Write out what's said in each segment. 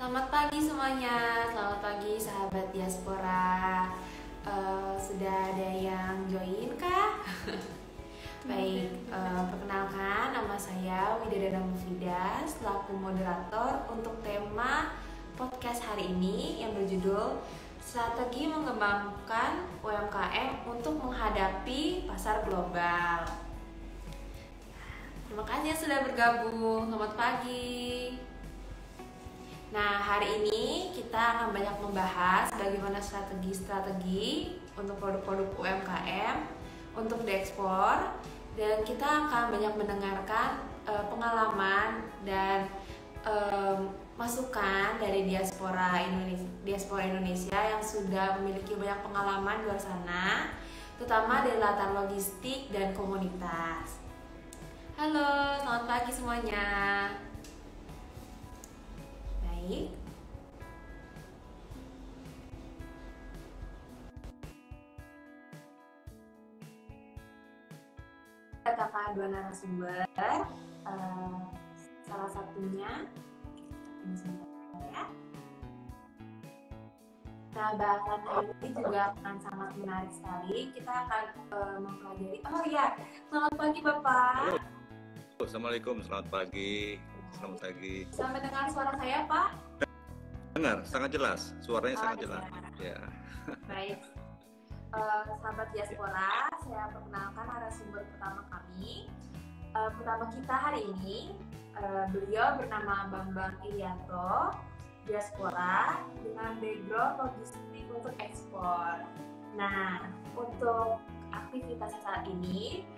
Selamat pagi semuanya, selamat pagi sahabat diaspora. Sudah ada yang join kah? Baik, perkenalkan nama saya Widadana Mufidah selaku moderator untuk tema podcast hari ini yang berjudul Strategi Mengembangkan UMKM untuk Menghadapi Pasar Global. Terima kasih yang sudah bergabung, selamat pagi. Nah, hari ini kita akan banyak membahas bagaimana strategi-strategi untuk produk-produk UMKM untuk diekspor, dan kita akan banyak mendengarkan pengalaman dan masukan dari diaspora Indonesia yang sudah memiliki banyak pengalaman di luar sana, terutama dari latar logistik dan komunitas. Halo, selamat pagi semuanya. Baik. Katakan dua narasumber, salah satunya ini sebentar ya. Nah, bahasan hari ini juga akan sangat menarik sekali. Kita akan mempelajari. Oh ya, selamat pagi Bapak. Halo. Assalamualaikum, selamat pagi. Selamat pagi. Bisa mendengar suara saya, Pak? Dengar, sangat jelas. Suaranya sangat jelas. Ya. Baik. Sahabat diaspora, saya perkenalkan narasumber pertama kami. Pertama kita hari ini, beliau bernama Bambang Irianto, diaspora dengan background logistik untuk ekspor. Nah, untuk aktivitas saat ini,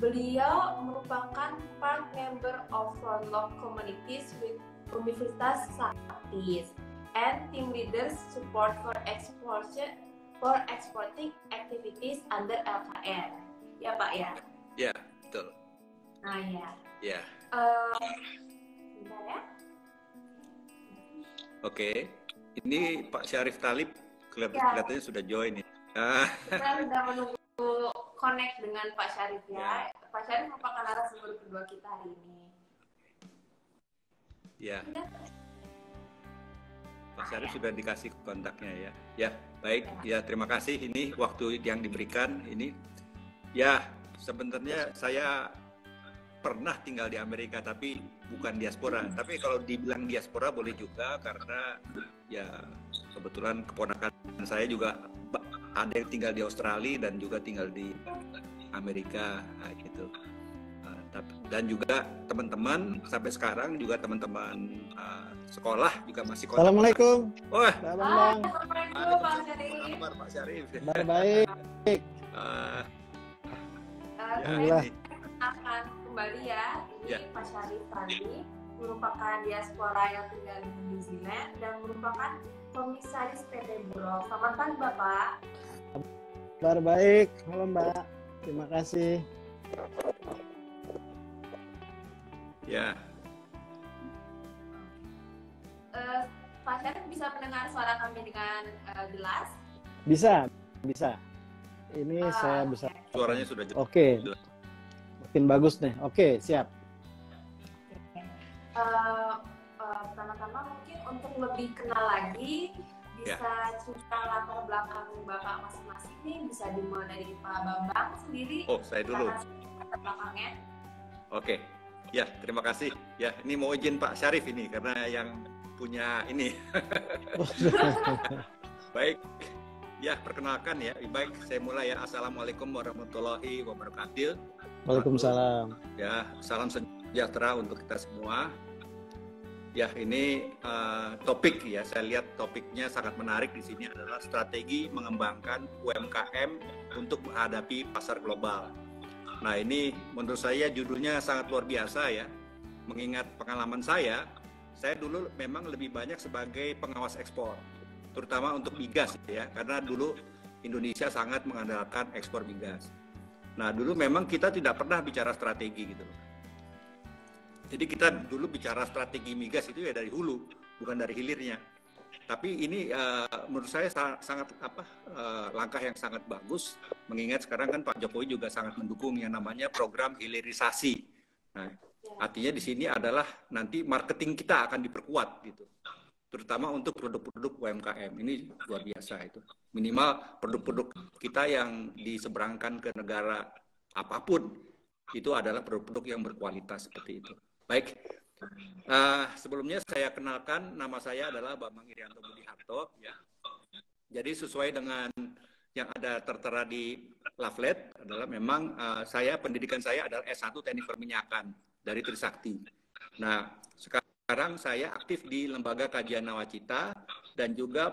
beliau merupakan part member of Frontlog Communities with Universitas Saktis and team leaders support for exporting activities under LKN. Ya Pak ya? Ya, betul. Nah ya. Ya. Bentar ya. Oke. Ini Pak Syarif Talib kelihatannya sudah join nih. Kita sudah menunggu connect dengan Pak Syarif ya. Pak Syarif merupakan narasumber kedua kita hari ini. Ya. Pak Syarif sudah dikasih kontaknya ya. Ya, baik. Ya, terima kasih. Ini waktu yang diberikan ini. Ya, sebenarnya saya pernah tinggal di Amerika tapi bukan diaspora. Tapi kalau dibilang diaspora boleh juga karena ya kebetulan keponakan saya juga ada yang tinggal di Australia dan juga tinggal di Amerika gitu. Dan juga teman-teman sampai sekarang juga teman-teman sekolah juga masih kontak. Assalamualaikum. Wah. Assalamualaikum Pak Syarif. Kabar Pak Syarif. Baik. Saya akan kembali ya. Ini Pak Syarif tadi merupakan diaspora yang tinggal di New Zealand dan merupakan komisaris PT Bulog. Selamat pagi Bapak. Kabar baik. Halo Mbak. Terima kasih. Ya. Pak Syarif bisa mendengar suara kami dengan jelas? Bisa. Ini saya bisa. Suaranya sudah jelas. Oke. Makin bagus nih. Oke, siap. Pertama-tama mungkin untuk lebih kenal lagi, bisa cerita latar belakang Bapak masing-masing nih, bisa dimulai dari Pak Bambang sendiri. Oh, saya dulu. Latar belakangnya. Oke. Ya, terima kasih. Ya, ini mau izin Pak Syarif ini karena yang punya ini. Baik. Ya, perkenalkan ya. Baik, saya mulai ya. Assalamualaikum warahmatullahi wabarakatuh. Waalaikumsalam. Ya, salam sejahtera untuk kita semua. Ya, ini topik ya. Saya lihat topiknya sangat menarik di sini adalah strategi mengembangkan UMKM untuk menghadapi pasar global. Nah, ini menurut saya judulnya sangat luar biasa ya. Mengingat pengalaman saya dulu memang lebih banyak sebagai pengawas ekspor, terutama untuk migas ya, karena dulu Indonesia sangat mengandalkan ekspor migas. Nah, dulu memang kita tidak pernah bicara strategi gitu loh. Jadi kita dulu bicara strategi migas itu ya dari hulu, bukan dari hilirnya. Tapi ini menurut saya sangat langkah yang sangat bagus, mengingat sekarang kan Pak Jokowi juga sangat mendukung yang namanya program hilirisasi. Nah, artinya di sini adalah nanti marketing kita akan diperkuat gitu. terutama untuk produk-produk UMKM. Ini luar biasa itu. Minimal produk-produk kita yang diseberangkan ke negara apapun itu adalah produk-produk yang berkualitas seperti itu. Baik, sebelumnya saya kenalkan, nama saya adalah Bambang Irianto Budiharto. Ya. Jadi sesuai dengan yang ada tertera di leaflet adalah memang pendidikan saya adalah S1 Teknik Perminyakan dari Trisakti. Nah, sekarang saya aktif di Lembaga Kajian Nawacita dan juga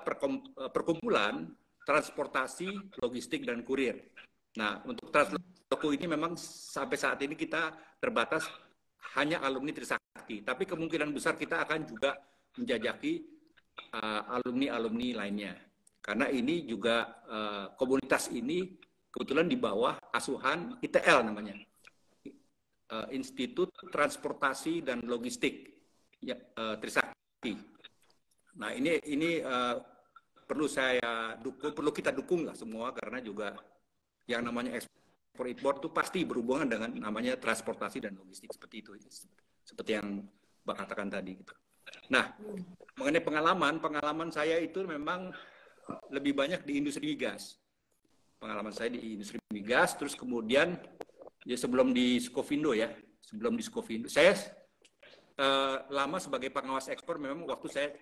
perkumpulan transportasi, logistik, dan kurir. Nah, untuk Transloku ini memang sampai saat ini kita terbatas hanya alumni Trisakti, tapi kemungkinan besar kita akan juga menjajaki alumni-alumni lainnya. Karena ini juga komunitas ini kebetulan di bawah asuhan ITL namanya, Institut Transportasi dan Logistik ya, Trisakti. Nah ini perlu kita dukung lah semua, karena juga yang namanya ekspor impor itu pasti berhubungan dengan namanya transportasi dan logistik seperti itu, seperti yang Mbak katakan tadi. Gitu. Nah mengenai pengalaman saya itu memang lebih banyak di industri migas. Pengalaman saya di industri migas, terus kemudian ya sebelum di Skovindo saya lama sebagai pengawas ekspor memang waktu saya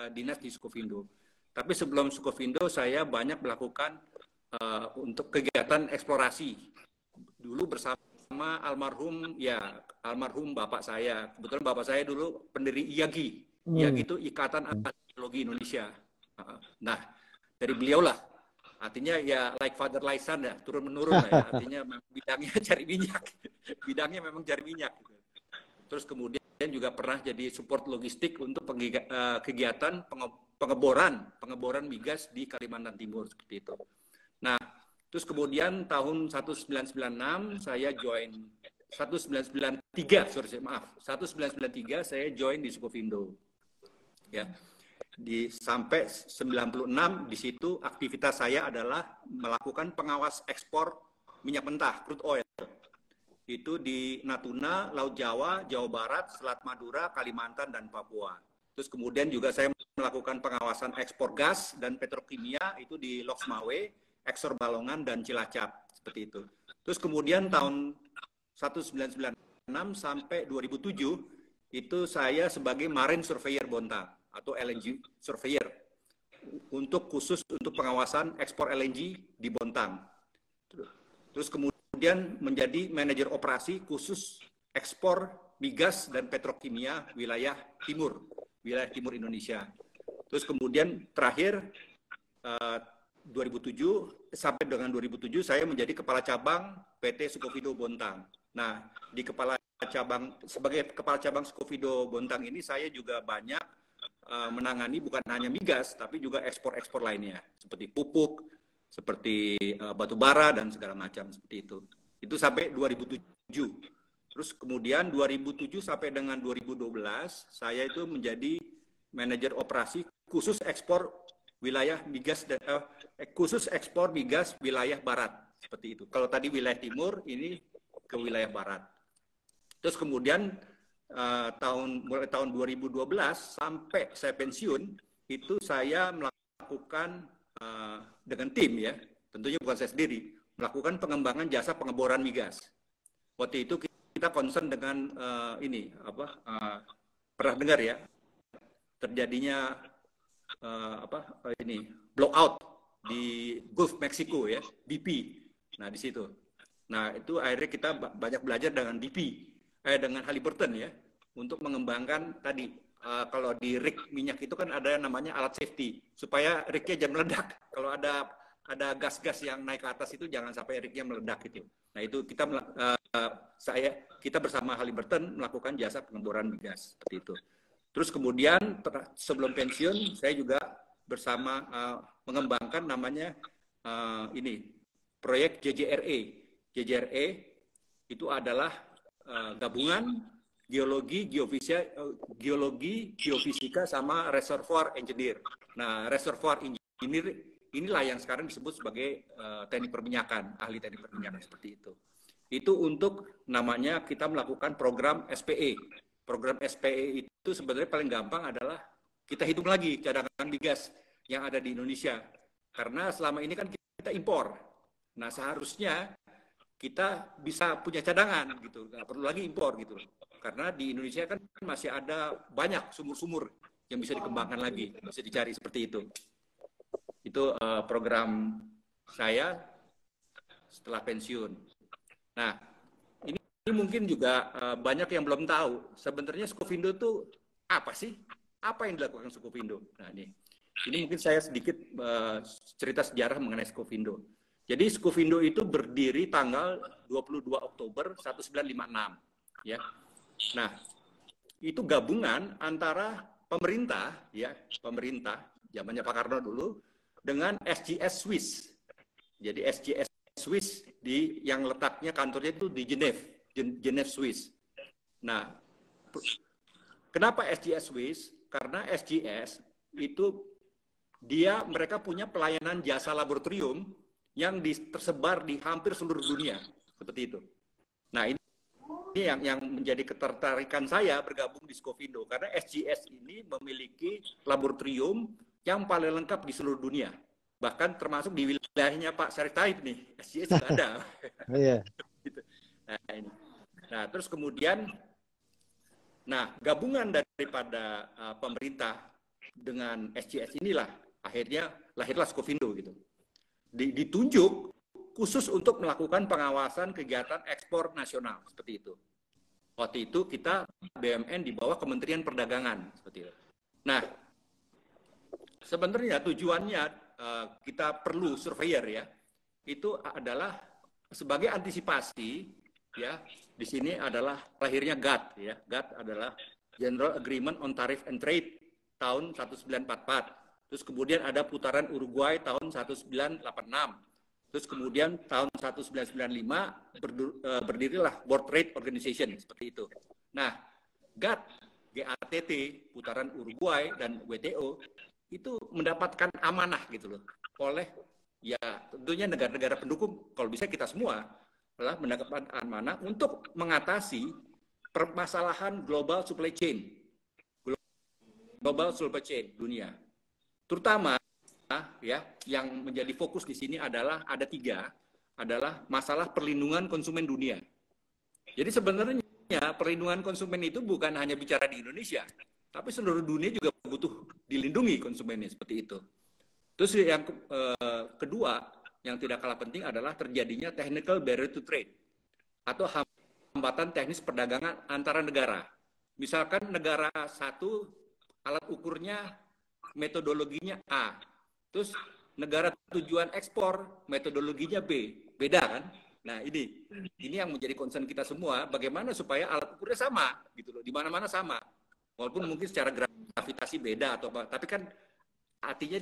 dinas di Skovindo. Tapi sebelum Skovindo saya banyak melakukan untuk kegiatan eksplorasi. Dulu bersama almarhum bapak saya. Kebetulan bapak saya dulu pendiri IAGI. IAGI itu Ikatan Geologi Indonesia. Nah, dari beliau lah, artinya ya like father like son ya, turun menurun lah ya, artinya bidangnya cari minyak, bidangnya memang cari minyak. Terus kemudian juga pernah jadi support logistik untuk kegiatan pengeboran migas di Kalimantan Timur seperti itu. Nah, terus kemudian tahun 1993 saya join di Skovindo. Ya. Sampai 96 di situ aktivitas saya adalah melakukan pengawas ekspor minyak mentah, crude oil. Itu di Natuna, Laut Jawa, Jawa Barat, Selat Madura, Kalimantan, dan Papua. Terus kemudian juga saya melakukan pengawasan ekspor gas dan petrokimia itu di Loks Mawe, Eksor Balongan, dan Cilacap, seperti itu. Terus kemudian tahun 1996 sampai 2007 itu saya sebagai Marine Surveyor Bontang atau LNG Surveyor khusus untuk pengawasan ekspor LNG di Bontang. Terus kemudian menjadi manajer operasi khusus ekspor migas dan petrokimia wilayah timur Indonesia. Terus kemudian terakhir 2007 sampai dengan 2007 saya menjadi kepala cabang PT Skovindo Bontang. Nah, sebagai kepala cabang Skovindo Bontang ini saya juga banyak menangani bukan hanya migas, tapi juga ekspor-ekspor lainnya, seperti pupuk, seperti batu bara, dan segala macam, seperti itu. Itu sampai 2007. Terus kemudian 2007 sampai dengan 2012, saya itu menjadi manajer operasi khusus ekspor wilayah migas, khusus ekspor migas wilayah barat, seperti itu. Kalau tadi wilayah timur, ini ke wilayah barat. Terus kemudian mulai tahun 2012 sampai saya pensiun itu saya melakukan dengan tim ya, tentunya bukan saya sendiri, melakukan pengembangan jasa pengeboran migas. Waktu itu kita concern dengan pernah dengar ya terjadinya blowout di Gulf Mexico ya, BP. Nah di situ. Nah itu akhirnya kita banyak belajar dengan BP. Dengan Halliburton ya, untuk mengembangkan tadi kalau di rig minyak itu kan ada namanya alat safety supaya rignya jangan meledak. Kalau ada gas-gas yang naik ke atas itu jangan sampai rignya meledak gitu. Nah itu kita bersama Halliburton melakukan jasa pengeboran migas seperti itu. Terus kemudian sebelum pensiun saya juga bersama mengembangkan namanya proyek JJRE. JJRE itu adalah gabungan geologi, geofisika sama reservoir engineer. Nah, reservoir engineer inilah yang sekarang disebut sebagai teknik perminyakan, ahli teknik perminyakan seperti itu. Itu untuk namanya kita melakukan program SPE. Program SPE itu sebenarnya paling gampang adalah kita hitung lagi cadangan migas yang ada di Indonesia. Karena selama ini kan kita impor. Nah, seharusnya kita bisa punya cadangan gitu, nggak perlu lagi impor gitu. Karena di Indonesia kan masih ada banyak sumur-sumur yang bisa dikembangkan lagi, bisa dicari seperti itu. Itu program saya setelah pensiun. Nah, ini mungkin juga banyak yang belum tahu. Sebenarnya Skovindo itu apa sih? Apa yang dilakukan Skovindo? Nah, ini mungkin saya sedikit cerita sejarah mengenai Skovindo. Jadi Skovindo itu berdiri tanggal 22 Oktober 1956. Ya. Nah, itu gabungan antara pemerintah, ya, pemerintah zamannya Pak Karno dulu, dengan SGS Swiss. Jadi SGS Swiss yang letaknya kantornya itu di Geneva, Swiss. Nah, kenapa SGS Swiss? Karena SGS itu mereka punya pelayanan jasa laboratorium yang tersebar di hampir seluruh dunia, seperti itu. Nah, ini yang menjadi ketertarikan saya bergabung di Skovindo, karena SGS ini memiliki laboratorium yang paling lengkap di seluruh dunia. Bahkan termasuk di wilayahnya Pak Syarif Taib nih, SGS juga ada. Iya. Nah, terus kemudian, gabungan daripada pemerintah dengan SGS inilah, akhirnya lahirlah Skovindo gitu. Ditunjuk khusus untuk melakukan pengawasan kegiatan ekspor nasional, seperti itu. Waktu itu kita BUMN di bawah Kementerian Perdagangan, seperti itu. Nah, sebenarnya tujuannya kita perlu surveyor, ya. Itu adalah sebagai antisipasi, ya. Di sini adalah lahirnya GATT, ya. GATT adalah General Agreement on Tariff and Trade tahun 1944. Terus kemudian ada putaran Uruguay tahun 1986. Terus kemudian tahun 1995 berdirilah World Trade Organization, seperti itu. Nah, GATT, putaran Uruguay dan WTO itu mendapatkan amanah gitu loh oleh, ya, tentunya negara-negara pendukung, kalau bisa kita semua adalah mendapatkan amanah untuk mengatasi permasalahan global supply chain dunia. Terutama, ya, yang menjadi fokus di sini adalah ada 3, adalah masalah perlindungan konsumen dunia. Jadi sebenarnya perlindungan konsumen itu bukan hanya bicara di Indonesia, tapi seluruh dunia juga butuh dilindungi konsumennya, seperti itu. Terus yang kedua, yang tidak kalah penting adalah terjadinya technical barrier to trade atau hambatan teknis perdagangan antara negara. Misalkan negara satu alat ukurnya metodologinya A, terus negara tujuan ekspor metodologinya B, beda kan? Nah, ini yang menjadi concern kita semua, bagaimana supaya alat ukurnya sama gitu loh, di mana-mana sama, walaupun mungkin secara gravitasi beda atau apa, tapi kan artinya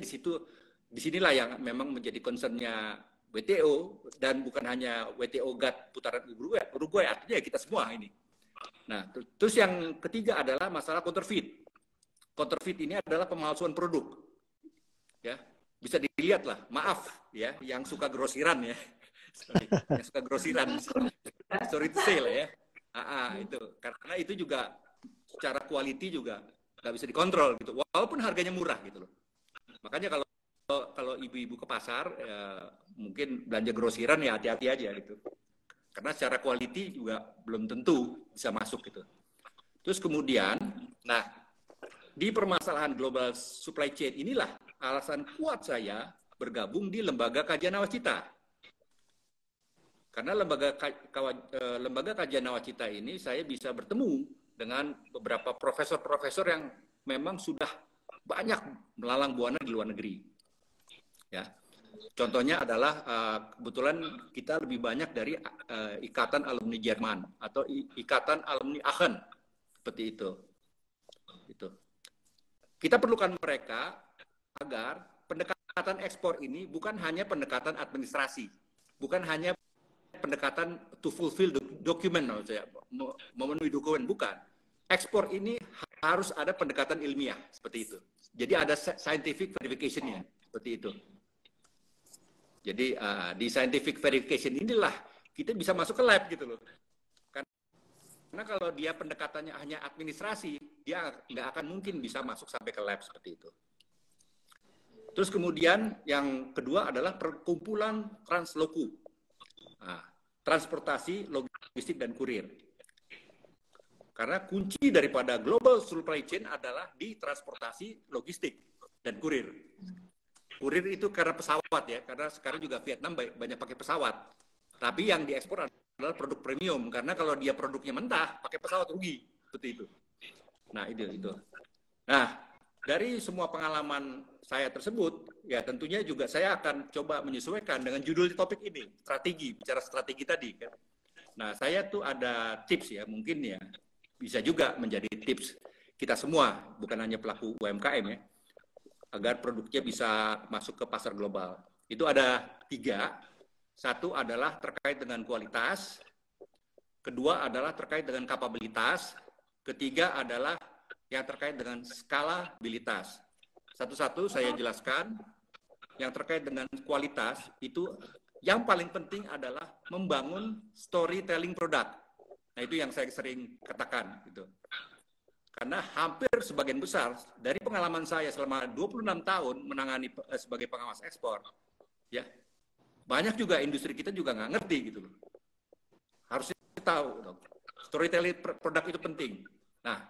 disinilah yang memang menjadi concernnya WTO, dan bukan hanya WTO GATT putaran Uruguay, artinya kita semua ini. Nah, terus yang ketiga adalah masalah counterfeit. Counterfeit ini adalah pemalsuan produk, ya, bisa dilihat lah, maaf ya, yang suka grosiran ya, yang suka grosiran, sorry to say lah ya, itu karena itu juga secara quality juga nggak bisa dikontrol gitu, walaupun harganya murah gitu loh. Makanya kalau ibu-ibu ke pasar, ya, mungkin belanja grosiran ya hati-hati aja gitu, karena secara quality juga belum tentu bisa masuk gitu. Terus kemudian, di permasalahan global supply chain inilah alasan kuat saya bergabung di Lembaga Kajian Nawacita. Karena Lembaga Kajian Nawacita ini saya bisa bertemu dengan beberapa profesor-profesor yang memang sudah banyak melalang buana di luar negeri. Ya. Contohnya adalah kebetulan kita lebih banyak dari Ikatan Alumni Jerman atau Ikatan Alumni Aachen, seperti itu. Kita perlukan mereka agar pendekatan ekspor ini bukan hanya pendekatan administrasi, bukan hanya pendekatan to fulfill document, memenuhi dokumen, bukan. Ekspor ini harus ada pendekatan ilmiah, seperti itu. Jadi ada scientific verification-nya, seperti itu. Jadi di scientific verification inilah kita bisa masuk ke lab gitu loh. Karena kalau dia pendekatannya hanya administrasi, dia nggak akan mungkin bisa masuk sampai ke lab seperti itu. Terus kemudian yang kedua adalah perkumpulan transloku, transportasi, logistik, dan kurir. Karena kunci daripada global supply chain adalah di transportasi, logistik, dan kurir. Kurir itu karena pesawat ya, karena sekarang juga Vietnam banyak pakai pesawat. Tapi yang diekspor adalah produk premium, karena kalau dia produknya mentah, pakai pesawat rugi, seperti itu. Nah, itu. Nah, dari semua pengalaman saya tersebut, ya tentunya juga saya akan coba menyesuaikan dengan judul topik ini, strategi, bicara strategi tadi. Kan. Nah, saya tuh ada tips ya, mungkin ya, bisa juga menjadi tips kita semua, bukan hanya pelaku UMKM ya, agar produknya bisa masuk ke pasar global. Itu ada 3. Satu adalah terkait dengan kualitas, kedua adalah terkait dengan kapabilitas, ketiga adalah yang terkait dengan skalabilitas. Satu-satu saya jelaskan. Yang terkait dengan kualitas itu yang paling penting adalah membangun storytelling produk. Nah, itu yang saya sering katakan gitu. Karena hampir sebagian besar dari pengalaman saya selama 26 tahun menangani sebagai pengawas ekspor, ya banyak juga industri kita juga nggak ngerti gitu loh. Harusnya tahu dong. Storytelling produk itu penting. Nah,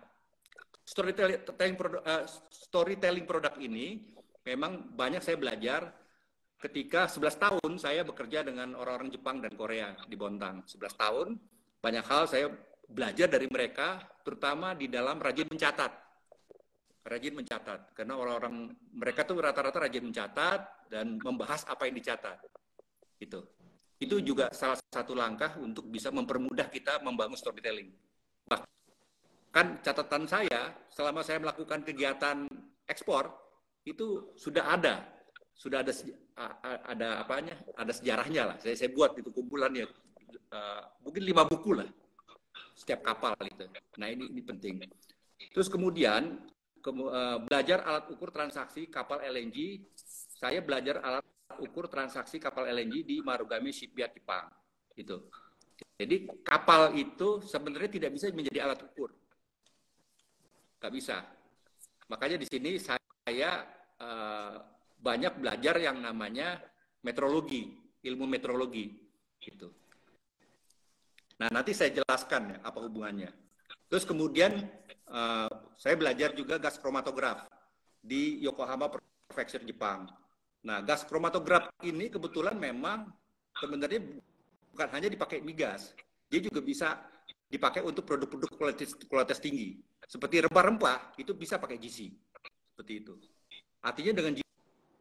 storytelling produk ini memang banyak saya belajar ketika 11 tahun saya bekerja dengan orang-orang Jepang dan Korea di Bontang. 11 tahun, banyak hal saya belajar dari mereka, terutama di dalam rajin mencatat. Rajin mencatat, karena orang-orang mereka tuh rata-rata rajin mencatat dan membahas apa yang dicatat. Itu juga salah satu langkah untuk bisa mempermudah kita membangun storytelling. Kan catatan saya selama saya melakukan kegiatan ekspor itu sudah ada apanya, ada sejarahnya lah. Saya buat itu kumpulannya mungkin 5 buku lah setiap kapal itu. Nah ini penting. Terus kemudian belajar alat ukur transaksi kapal LNG. Saya belajar alat ukur transaksi kapal LNG di Marugame Shipyard Jepang. Itu. Jadi kapal itu sebenarnya tidak bisa menjadi alat ukur. Nggak bisa. Makanya di sini saya banyak belajar yang namanya meteorologi, ilmu meteorologi. Gitu. Nah, nanti saya jelaskan ya apa hubungannya. Terus kemudian saya belajar juga gas kromatograf di Yokohama Prefecture Jepang. Nah, gas kromatograf ini kebetulan memang sebenarnya bukan hanya dipakai migas, dia juga bisa dipakai untuk produk-produk kualitas tinggi. Seperti rempah-rempah, itu bisa pakai GC. Seperti itu. Artinya dengan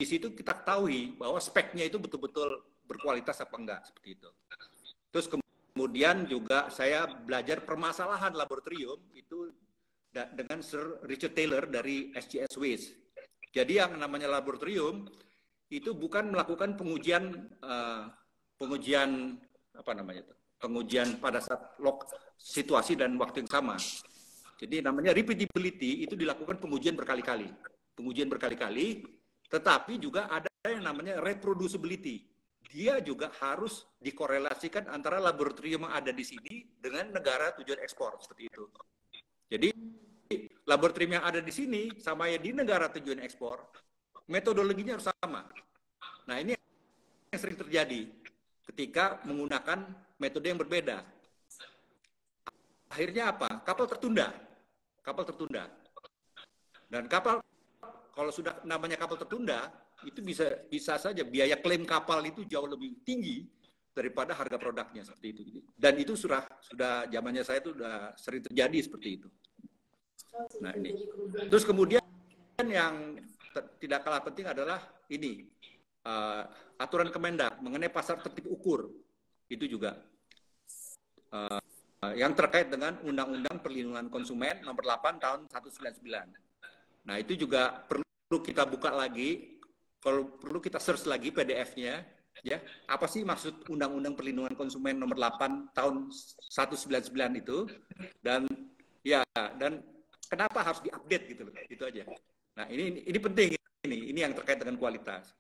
GC itu kita ketahui bahwa speknya itu betul-betul berkualitas apa enggak. Seperti itu. Terus kemudian juga saya belajar permasalahan laboratorium itu dengan Sir Richard Taylor dari SGS Waste. Jadi yang namanya laboratorium itu bukan melakukan pengujian pengujian pada saat situasi dan waktu yang sama. Jadi namanya repeatability itu dilakukan pengujian berkali-kali. Pengujian berkali-kali, tetapi juga ada yang namanya reproducibility. Dia juga harus dikorelasikan antara laboratorium yang ada di sini dengan negara tujuan ekspor, seperti itu. Jadi laboratorium yang ada di sini sama yang di negara tujuan ekspor, metodologinya harus sama. Nah ini yang sering terjadi ketika menggunakan metode yang berbeda. Akhirnya apa? Kapal tertunda. Dan kapal, kalau sudah namanya kapal tertunda, itu bisa saja biaya klaim kapal itu jauh lebih tinggi daripada harga produknya seperti itu. Dan itu sudah zamannya saya itu sudah sering terjadi seperti itu. Nah ini. Terus kemudian yang tidak kalah penting adalah ini aturan Kemendak mengenai pasar tertib ukur. Itu juga yang terkait dengan Undang-Undang Perlindungan Konsumen nomor 8 tahun 199. Nah, itu juga perlu kita buka lagi, kalau perlu kita search lagi PDF-nya, ya. Apa sih maksud Undang-Undang Perlindungan Konsumen nomor 8 tahun 199 itu? Dan kenapa harus diupdate gitu loh, itu aja. Nah, ini penting ini yang terkait dengan kualitas.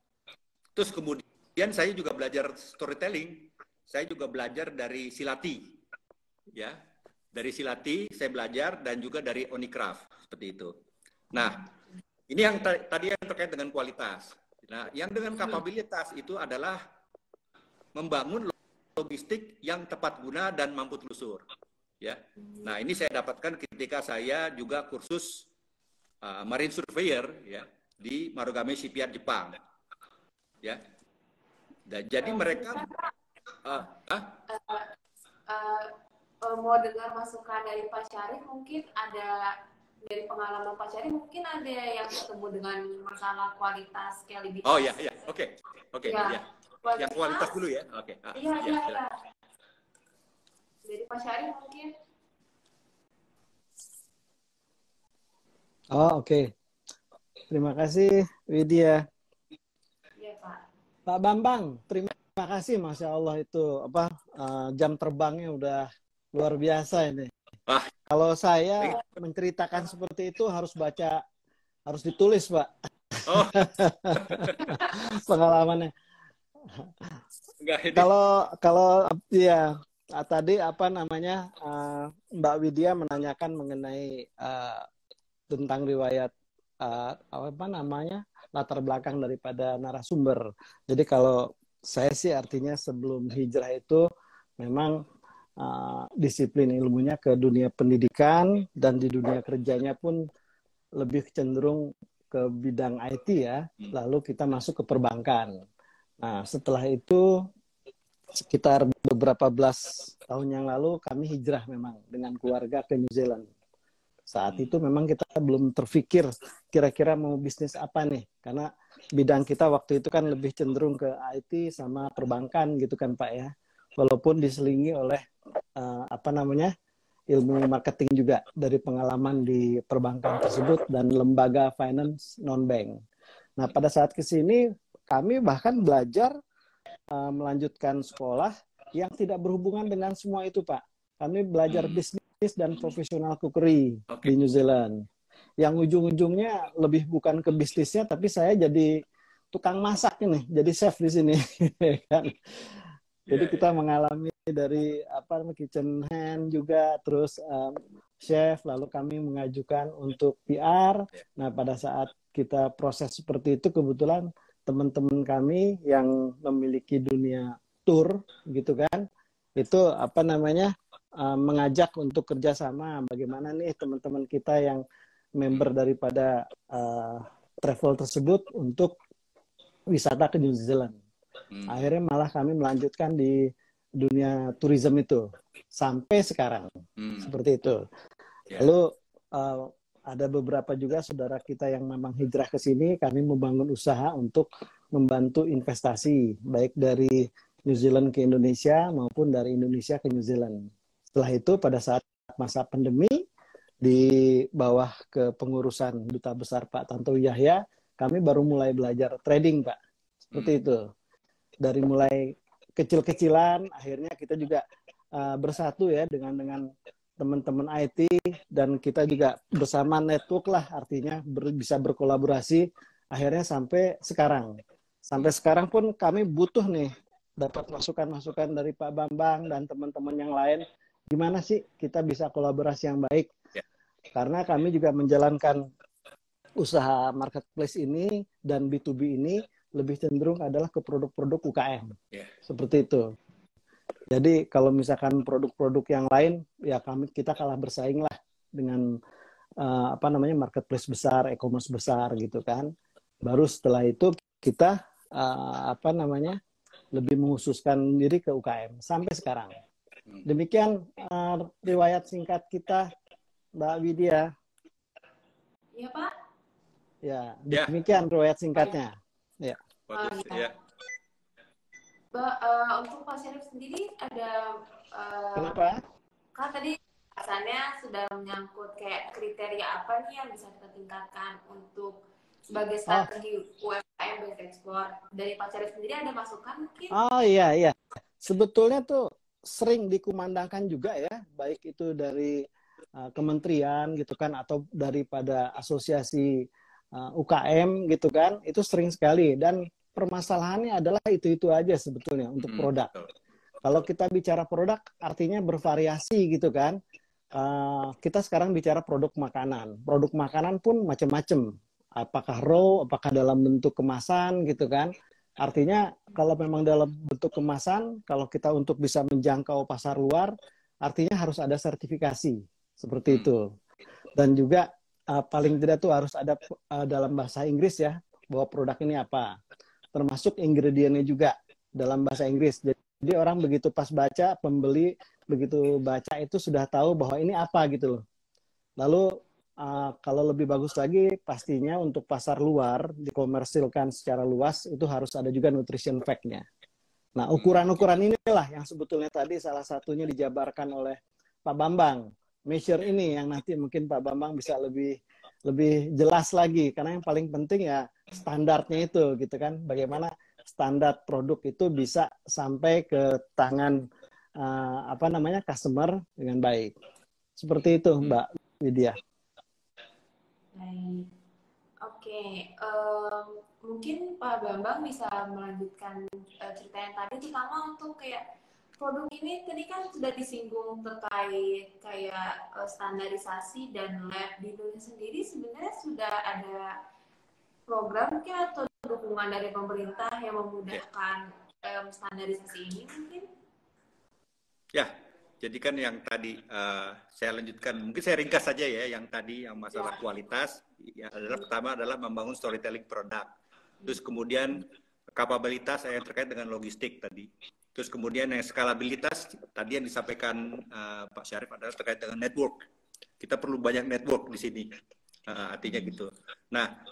Terus kemudian saya juga belajar storytelling, saya juga belajar dari Silati. Ya, dari Silati saya belajar dan juga dari Onikraf seperti itu. Nah, ini yang tadi yang terkait dengan kualitas. Nah, yang dengan kapabilitas itu adalah membangun logistik yang tepat guna dan mampu telusur. Ya. Nah, ini saya dapatkan ketika saya juga kursus Marine Surveyor ya di Marugame Shipyard Jepang. Ya. Dan jadi mereka mau dengar masukan dari Pak Syarif, mungkin ada dari pengalaman Pak Syarif, mungkin ada yang ketemu dengan masalah kualitas scalability. Oh ya, oke, ya. Yang kualitas dulu ya, oke. Iya. Dari Pak Syarif mungkin. Oh, oke. Terima kasih, Widya. Iya, Pak. Pak Bambang, terima kasih, Masya Allah itu jam terbangnya udah luar biasa ini. Kalau saya menceritakan seperti itu harus ditulis, Pak. Oh. Pengalamannya. Kalau ya tadi Mbak Widya menanyakan mengenai tentang riwayat latar belakang daripada narasumber. Jadi kalau saya sih artinya sebelum hijrah itu memang disiplin ilmunya ke dunia pendidikan, dan di dunia kerjanya pun lebih cenderung ke bidang IT ya. Lalu kita masuk ke perbankan. Nah, setelah itu sekitar beberapa belas tahun yang lalu kami hijrah memang dengan keluarga ke New Zealand. Saat itu memang kita belum terfikir kira-kira mau bisnis apa nih, karena bidang kita waktu itu kan lebih cenderung ke IT sama perbankan gitu kan Pak ya. Walaupun diselingi oleh ilmu marketing juga dari pengalaman di perbankan tersebut dan lembaga finance non-bank. Nah, pada saat kesini kami bahkan belajar melanjutkan sekolah yang tidak berhubungan dengan semua itu, Pak. Kami belajar bisnis dan profesional cookery di New Zealand. Yang ujung-ujungnya lebih bukan ke bisnisnya, tapi saya jadi tukang masak ini, jadi chef di sini. Kan? Jadi kita mengalami dari kitchen hand juga, terus chef, lalu kami mengajukan untuk PR. Nah, pada saat kita proses seperti itu, kebetulan teman-teman kami yang memiliki dunia tour gitu kan, itu mengajak untuk kerjasama. Bagaimana nih teman-teman kita yang member daripada travel tersebut untuk wisata ke New Zealand. Akhirnya malah kami melanjutkan di dunia tourism itu sampai sekarang seperti itu. Lalu ada beberapa juga saudara kita yang memang hijrah ke sini. Kami membangun usaha untuk membantu investasi baik dari New Zealand ke Indonesia maupun dari Indonesia ke New Zealand. Setelah itu pada saat masa pandemi di bawah kepengurusan Duta Besar Pak Tantowi Yahya, kami baru mulai belajar trading, Pak. Seperti itu. Dari mulai kecil-kecilan, akhirnya kita juga bersatu ya dengan teman-teman IT, dan kita juga bersama network lah, artinya bisa berkolaborasi, akhirnya sampai sekarang. Sampai sekarang pun kami butuh nih dapat masukan-masukan dari Pak Bambang dan teman-teman yang lain, gimana sih kita bisa kolaborasi yang baik. Karena kami juga menjalankan usaha marketplace ini dan B2B ini lebih cenderung adalah ke produk-produk UKM. Seperti itu. Jadi kalau misalkan produk-produk yang lain, ya kita kalah bersaing lah dengan marketplace besar, e-commerce besar gitu kan. Baru setelah itu kita lebih menghususkan diri ke UKM sampai sekarang. Demikian riwayat singkat kita, Mbak Widya. Iya, Pak. Ya, demikian riwayat singkatnya. Ya. Untuk Pak Syarif sendiri ada kenapa? Kan tadi rasanya sudah menyangkut kayak kriteria apa nih yang bisa kita tingkatkan untuk sebagai strategi UMKM best ekspor. Dari Pak Syarif sendiri ada masukan mungkin? Oh iya. Sebetulnya tuh sering dikumandangkan juga ya, baik itu dari kementerian gitu kan, atau daripada asosiasi UKM gitu kan, itu sering sekali. Dan permasalahannya adalah itu aja sebetulnya untuk produk. Kalau kita bicara produk, artinya bervariasi gitu kan. kita sekarang bicara produk makanan. Produk makanan pun macam-macam. Apakah raw, apakah dalam bentuk kemasan gitu kan. Artinya kalau memang dalam bentuk kemasan, kalau kita untuk bisa menjangkau pasar luar, artinya harus ada sertifikasi. Seperti itu. Dan juga paling tidak tuh harus ada dalam bahasa Inggris ya, bahwa produk ini apa. Termasuk ingredientnya juga dalam bahasa Inggris. Jadi orang begitu pas baca, pembeli begitu baca itu sudah tahu bahwa ini apa gitu loh. Lalu kalau lebih bagus lagi, pastinya untuk pasar luar dikomersilkan secara luas itu harus ada juga nutrition fact-nya. Nah, ukuran-ukuran inilah yang sebetulnya tadi salah satunya dijabarkan oleh Pak Bambang. Measure ini yang nanti mungkin Pak Bambang bisa lebih jelas lagi, karena yang paling penting ya standarnya itu gitu kan. Bagaimana standar produk itu bisa sampai ke tangan customer dengan baik. Seperti itu, Mbak Widya. Baik. Oke, mungkin Pak Bambang bisa melanjutkan cerita yang tadi, terutama untuk kayak produk ini tadi kan sudah disinggung terkait kayak standarisasi dan lab di Indonesia sendiri. Sebenarnya sudah ada program atau dukungan dari pemerintah yang memudahkan standarisasi ini mungkin? Ya, jadi kan yang tadi saya lanjutkan, mungkin saya ringkas saja ya, yang tadi yang masalah kualitas, ya adalah pertama adalah membangun storytelling produk, terus kemudian kapabilitas yang terkait dengan logistik tadi, terus kemudian yang skalabilitas tadi yang disampaikan Pak Syarif adalah terkait dengan network. Kita perlu banyak network di sini, artinya gitu. Nah,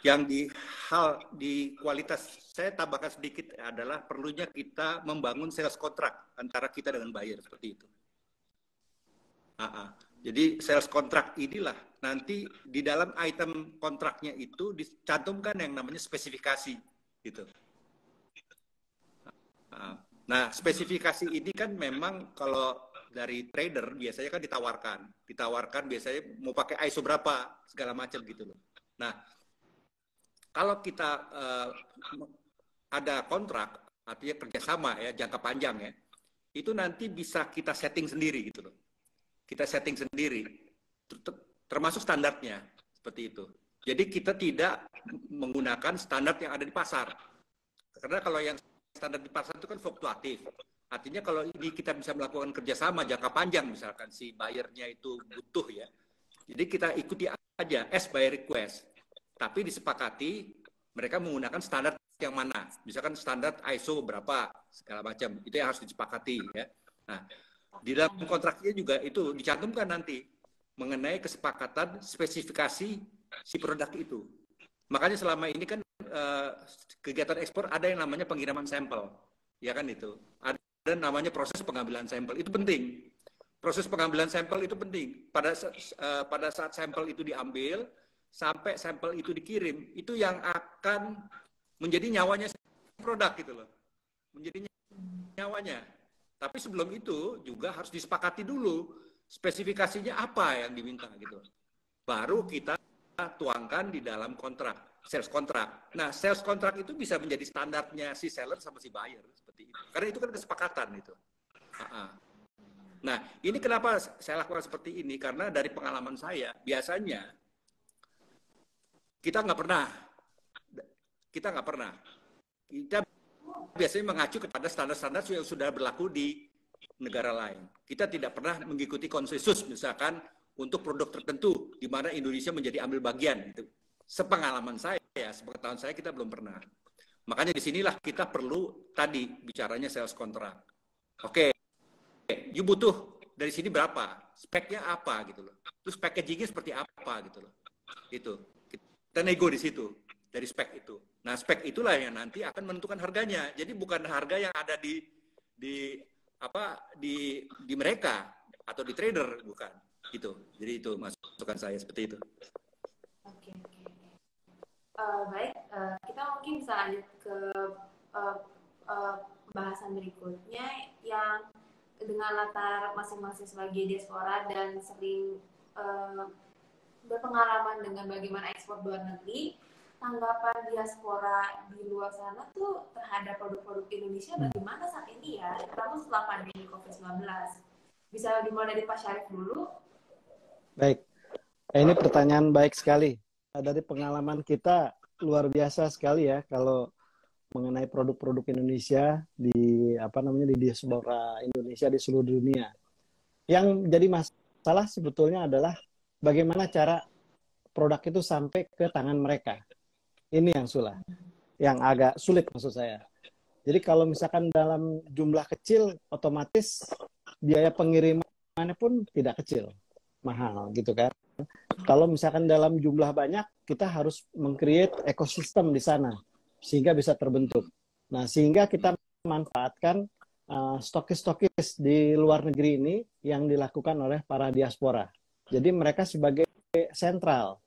yang di kualitas saya tambahkan sedikit adalah perlunya kita membangun sales kontrak antara kita dengan buyer seperti itu. Jadi sales kontrak inilah nanti di dalam item kontraknya itu dicantumkan yang namanya spesifikasi gitu. Nah, spesifikasi ini kan memang kalau dari trader biasanya kan ditawarkan biasanya mau pakai ISO berapa segala macam gitu loh. Nah, kalau kita ada kontrak, artinya kerjasama ya, jangka panjang ya, itu nanti bisa kita setting sendiri gitu loh. Kita setting sendiri, termasuk standarnya, seperti itu. Jadi kita tidak menggunakan standar yang ada di pasar. Karena kalau yang standar di pasar itu kan fluktuatif. Artinya kalau ini kita bisa melakukan kerjasama jangka panjang, misalkan si buyer-nya itu butuh ya. Jadi kita ikuti aja as by request. Tapi disepakati mereka menggunakan standar yang mana. Misalkan standar ISO berapa, segala macam. Itu yang harus disepakati ya. Nah, di dalam kontraknya juga itu dicantumkan nanti mengenai kesepakatan spesifikasi si produk itu. Makanya selama ini kan kegiatan ekspor ada yang namanya pengiriman sampel. Ya kan itu. Ada namanya proses pengambilan sampel. Itu penting. Proses pengambilan sampel itu penting. Pada saat sampel itu diambil, sampai sampel itu dikirim, itu yang akan menjadi nyawanya produk gitu loh. Menjadi nyawanya. Tapi sebelum itu juga harus disepakati dulu spesifikasinya apa yang diminta gitu. Baru kita tuangkan di dalam kontrak, sales kontrak. Nah, sales kontrak itu bisa menjadi standarnya si seller sama si buyer seperti itu. Karena itu kan kesepakatan itu. Nah, ini kenapa saya lakukan seperti ini? Karena dari pengalaman saya, biasanya kita nggak pernah. Kita biasanya mengacu kepada standar-standar yang sudah berlaku di negara lain. Kita tidak pernah mengikuti konsensus, misalkan untuk produk tertentu, di mana Indonesia menjadi ambil bagian. Itu. Sepengalaman saya, sepengetahuan saya, kita belum pernah. Makanya disinilah kita perlu tadi bicaranya sales kontrak. Oke, you butuh dari sini berapa? Speknya apa gitu loh. Terus packagingnya seperti apa gitu loh. Itu. Kita nego di situ dari spek itu. Nah, spek itulah yang nanti akan menentukan harganya. Jadi bukan harga yang ada di mereka atau di trader, bukan. Gitu. Jadi itu masukan saya seperti itu. Oke. Baik, kita mungkin bisa lanjut ke pembahasan berikutnya yang dengan latar masing-masing sebagai diaspora dan sering berpengalaman dengan bagaimana ekspor luar negeri, tanggapan diaspora di luar sana tuh terhadap produk-produk Indonesia bagaimana saat ini ya, terutama setelah pandemi COVID-19. Bisa dimulai dari Pak Syarif dulu. Baik. Ini pertanyaan baik sekali. Dari pengalaman kita luar biasa sekali ya kalau mengenai produk-produk Indonesia di di diaspora Indonesia di seluruh dunia. Yang jadi masalah sebetulnya adalah bagaimana cara produk itu sampai ke tangan mereka. Ini yang agak sulit maksud saya. Jadi kalau misalkan dalam jumlah kecil, otomatis biaya pengirimannya pun tidak kecil, mahal gitu kan. Kalau misalkan dalam jumlah banyak, kita harus meng-create ekosistem di sana sehingga bisa terbentuk. Nah, sehingga kita manfaatkan stokis-stokis di luar negeri ini yang dilakukan oleh para diaspora. Jadi mereka sebagai sentral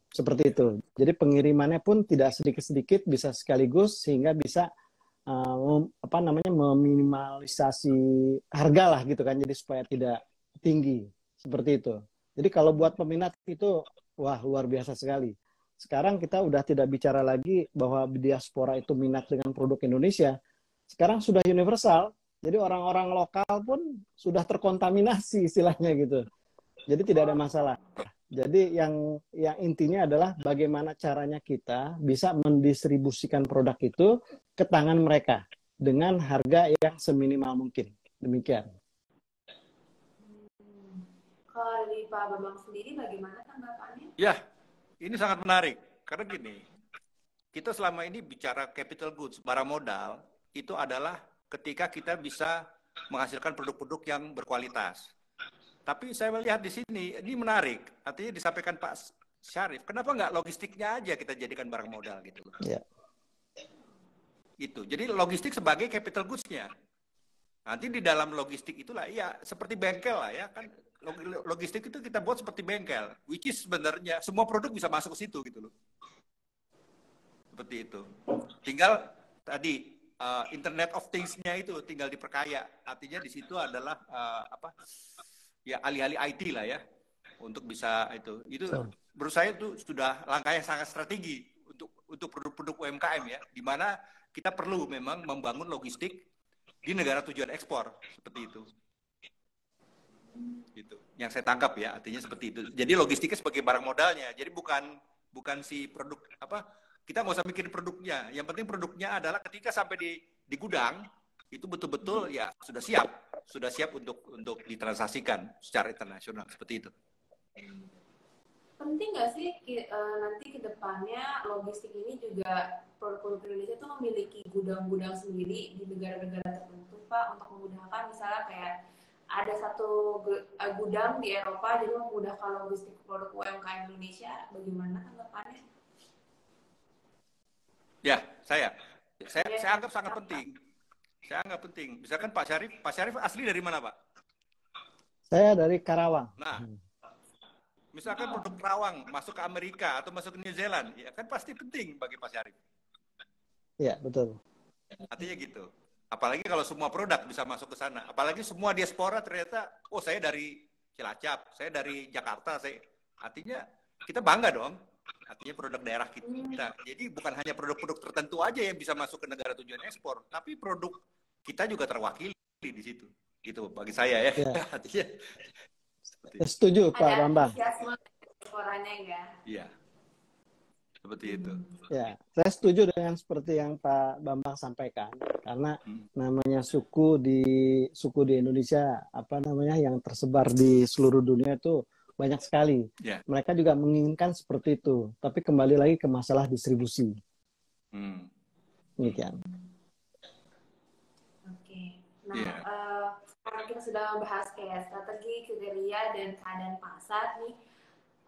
seperti itu. Jadi pengirimannya pun tidak sedikit-sedikit, bisa sekaligus sehingga bisa meminimalisasi harga lah gitu kan. Jadi supaya tidak tinggi seperti itu. Jadi kalau buat peminat itu wah luar biasa sekali. Sekarang kita udah tidak bicara lagi bahwa diaspora itu minat dengan produk Indonesia. Sekarang sudah universal. Jadi orang-orang lokal pun sudah terkontaminasi istilahnya gitu. Jadi tidak ada masalah. Jadi yang intinya adalah bagaimana caranya kita bisa mendistribusikan produk itu ke tangan mereka dengan harga yang seminimal mungkin. Demikian. Kalau dari Pak Bambang sendiri bagaimana tanggapannya? Ya, ini sangat menarik. Karena gini, kita selama ini bicara capital goods, barang modal, itu adalah ketika kita bisa menghasilkan produk-produk yang berkualitas. Tapi saya melihat di sini, ini menarik. Artinya disampaikan Pak Syarif, kenapa nggak logistiknya aja kita jadikan barang modal gitu loh. Yeah. Itu. Jadi logistik sebagai capital goods-nya. Nanti di dalam logistik itulah, ya seperti bengkel lah ya. Kan logistik itu kita buat seperti bengkel. Which is sebenarnya semua produk bisa masuk ke situ gitu loh. Seperti itu. Tinggal tadi, Internet of Things-nya itu tinggal diperkaya. Artinya di situ adalah ya alih-alih IT lah ya untuk bisa itu menurut saya itu sudah langkah yang sangat strategi untuk produk-produk UMKM ya, di mana kita perlu memang membangun logistik di negara tujuan ekspor seperti itu. Gitu yang saya tangkap ya, artinya seperti itu. Jadi logistiknya sebagai barang modalnya, jadi bukan si produk kita nggak usah mikirin produknya, yang penting produknya adalah ketika sampai di gudang itu betul-betul ya sudah siap untuk ditransaksikan secara internasional seperti itu. Penting nggak sih nanti ke depannya logistik ini juga produk-produk Indonesia itu memiliki gudang-gudang sendiri di negara-negara tertentu Pak, untuk memudahkan misalnya kayak ada satu gudang di Eropa jadi memudahkan logistik produk UMKM Indonesia, bagaimana tanggapannya? Ya, saya anggap sangat penting. Saya anggap penting. Misalkan Pak Syarif asli dari mana, Pak? Saya dari Karawang. Nah, misalkan produk Karawang masuk ke Amerika atau masuk ke New Zealand, ya kan pasti penting bagi Pak Syarif. Iya, betul. Artinya gitu. Apalagi kalau semua produk bisa masuk ke sana. Apalagi semua diaspora ternyata, oh saya dari Cilacap, saya dari Jakarta, artinya kita bangga dong. Artinya produk daerah kita. Jadi bukan hanya produk-produk tertentu aja yang bisa masuk ke negara tujuan ekspor, tapi produk kita juga terwakili di situ. Gitu bagi saya ya. Artinya setuju Pak Bambang. Suaranya ya. Iya. Seperti itu. Ya, saya setuju dengan seperti yang Pak Bambang sampaikan, karena namanya suku di Indonesia yang tersebar di seluruh dunia itu banyak sekali. Yeah. Mereka juga menginginkan seperti itu, tapi kembali lagi ke masalah distribusi. Demikian. Oke. Nah, sekarang kita sudah membahas kayak strategi, kriteria, dan keadaan pasar nih.